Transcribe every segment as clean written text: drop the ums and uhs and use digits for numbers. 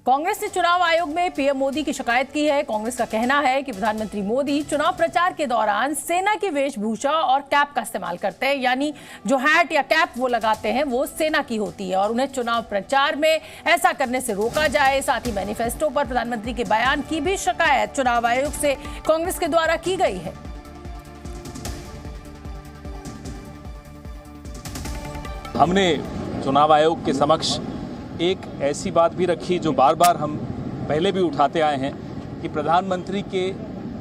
कांग्रेस ने चुनाव आयोग में पीएम मोदी की शिकायत की है। कांग्रेस का कहना है कि प्रधानमंत्री मोदी चुनाव प्रचार के दौरान सेना की वेशभूषा और कैप का इस्तेमाल करते हैं, यानी जो हैट या कैप वो लगाते हैं वो सेना की होती है और उन्हें चुनाव प्रचार में ऐसा करने से रोका जाए। साथ ही मैनिफेस्टो पर प्रधानमंत्री के बयान की भी शिकायत चुनाव आयोग से कांग्रेस के द्वारा की गई है। हमने चुनाव आयोग के समक्ष एक ऐसी बात भी रखी जो बार बार हम पहले भी उठाते आए हैं कि प्रधानमंत्री के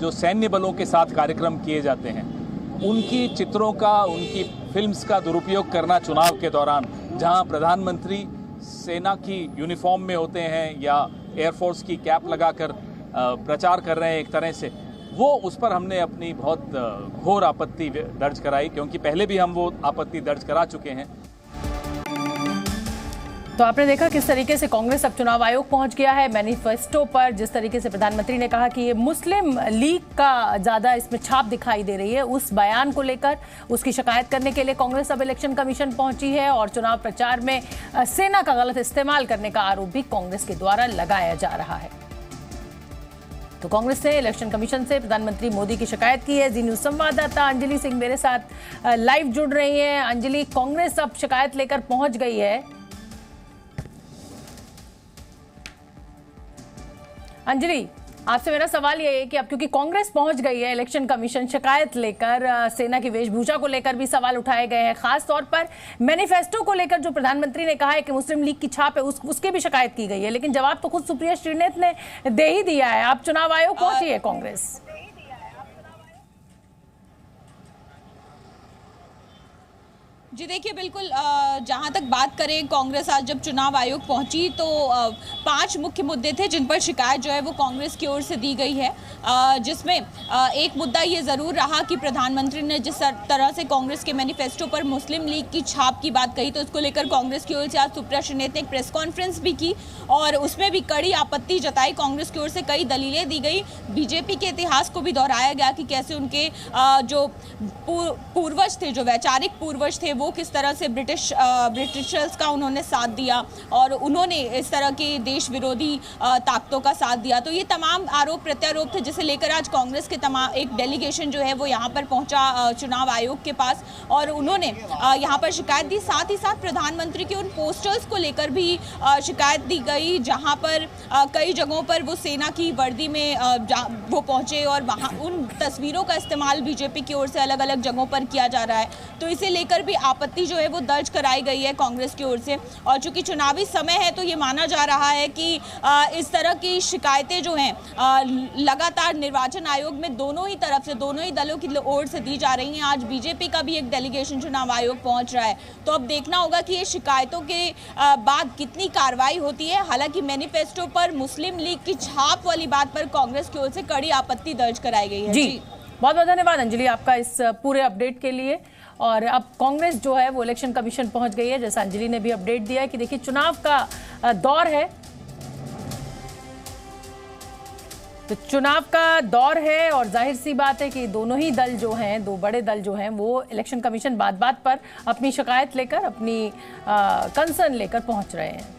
जो सैन्य बलों के साथ कार्यक्रम किए जाते हैं उनकी चित्रों का, उनकी फिल्म्स का दुरुपयोग करना चुनाव के दौरान, जहां प्रधानमंत्री सेना की यूनिफॉर्म में होते हैं या एयरफोर्स की कैप लगाकर प्रचार कर रहे हैं एक तरह से, वो उस पर हमने अपनी बहुत घोर आपत्ति दर्ज कराई, क्योंकि पहले भी हम वो आपत्ति दर्ज करा चुके हैं। तो आपने देखा किस तरीके से कांग्रेस अब चुनाव आयोग पहुंच गया है। मैनिफेस्टो पर जिस तरीके से प्रधानमंत्री ने कहा कि ये मुस्लिम लीग का ज्यादा इसमें छाप दिखाई दे रही है, उस बयान को लेकर उसकी शिकायत करने के लिए कांग्रेस अब इलेक्शन कमीशन पहुंची है और चुनाव प्रचार में सेना का गलत इस्तेमाल करने का आरोप भी कांग्रेस के द्वारा लगाया जा रहा है। तो कांग्रेस ने इलेक्शन कमीशन से प्रधानमंत्री मोदी की शिकायत की है। जी न्यूज संवाददाता अंजलि सिंह मेरे साथ लाइव जुड़ रही हैं। अंजलि, कांग्रेस अब शिकायत लेकर पहुंच गई है। अंजलि, आपसे मेरा सवाल ये है कि अब क्योंकि कांग्रेस पहुंच गई है इलेक्शन कमीशन शिकायत लेकर, सेना की वेशभूषा को लेकर भी सवाल उठाए गए हैं, खास तौर पर मैनिफेस्टो को लेकर जो प्रधानमंत्री ने कहा है कि मुस्लिम लीग की छाप है उसके भी शिकायत की गई है, लेकिन जवाब तो खुद सुप्रिया श्रीनेत ने दे ही दिया है। अब चुनाव आयोग पहुंची है कांग्रेस। जी देखिए, बिल्कुल जहां तक बात करें, कांग्रेस आज जब चुनाव आयोग पहुंची तो 5 मुख्य मुद्दे थे जिन पर शिकायत जो है वो कांग्रेस की ओर से दी गई है, जिसमें एक मुद्दा ये ज़रूर रहा कि प्रधानमंत्री ने जिस तरह से कांग्रेस के मैनिफेस्टो पर मुस्लिम लीग की छाप की बात कही, तो उसको लेकर कांग्रेस की ओर से आज सुप्रिया श्रीनेत ने एक प्रेस कॉन्फ्रेंस भी की और उसमें भी कड़ी आपत्ति जताई। कांग्रेस की ओर से कई दलीलें दी गई, बीजेपी के इतिहास को भी दोहराया गया कि कैसे उनके जो पूर्वज थे, जो वैचारिक पूर्वज थे, वो किस तरह से ब्रिटिशर्स का उन्होंने साथ दिया और उन्होंने इस तरह के देश विरोधी ताकतों का साथ दिया। तो ये तमाम आरोप प्रत्यारोप थे, जिसे लेकर आज कांग्रेस के तमाम एक डेलीगेशन जो है वो यहाँ पर पहुंचा चुनाव आयोग के पास और उन्होंने यहाँ पर शिकायत दी। साथ ही साथ प्रधानमंत्री के उन पोस्टर्स को लेकर भी शिकायत दी गई, जहाँ पर कई जगहों पर वो सेना की वर्दी में वो पहुंचे और वहाँ उन तस्वीरों का इस्तेमाल बीजेपी की ओर से अलग अलग जगहों पर किया जा रहा है। तो इसे लेकर भी आपत्ति जो है वो दर्ज कराई गई है कांग्रेस की ओर से और चूंकि चुनावी समय है तो ये माना जा रहा है कि इस तरह की शिकायतें जो हैं लगातार निर्वाचन आयोग में दोनों ही तरफ से, दोनों ही दलों की ओर से दी जा रही हैं। आज बीजेपी का भी एक डेलीगेशन चुनाव आयोग पहुंच रहा है, तो अब देखना होगा कि ये शिकायतों के बाद कितनी कार्रवाई होती है। हालांकि मैनिफेस्टो पर मुस्लिम लीग की छाप वाली बात पर कांग्रेस की ओर से कड़ी आपत्ति दर्ज कराई गई है। जी बहुत बहुत धन्यवाद अंजलि आपका इस पूरे अपडेट के लिए। और अब कांग्रेस जो है वो इलेक्शन कमीशन पहुंच गई है, जैसा अंजलि ने भी अपडेट दिया है कि देखिए चुनाव का दौर है, तो चुनाव का दौर है और जाहिर सी बात है कि दोनों ही दल जो हैं, दो बड़े दल जो हैं, वो इलेक्शन कमीशन बात बात पर अपनी शिकायत लेकर, अपनी कंसर्न लेकर पहुंच रहे हैं।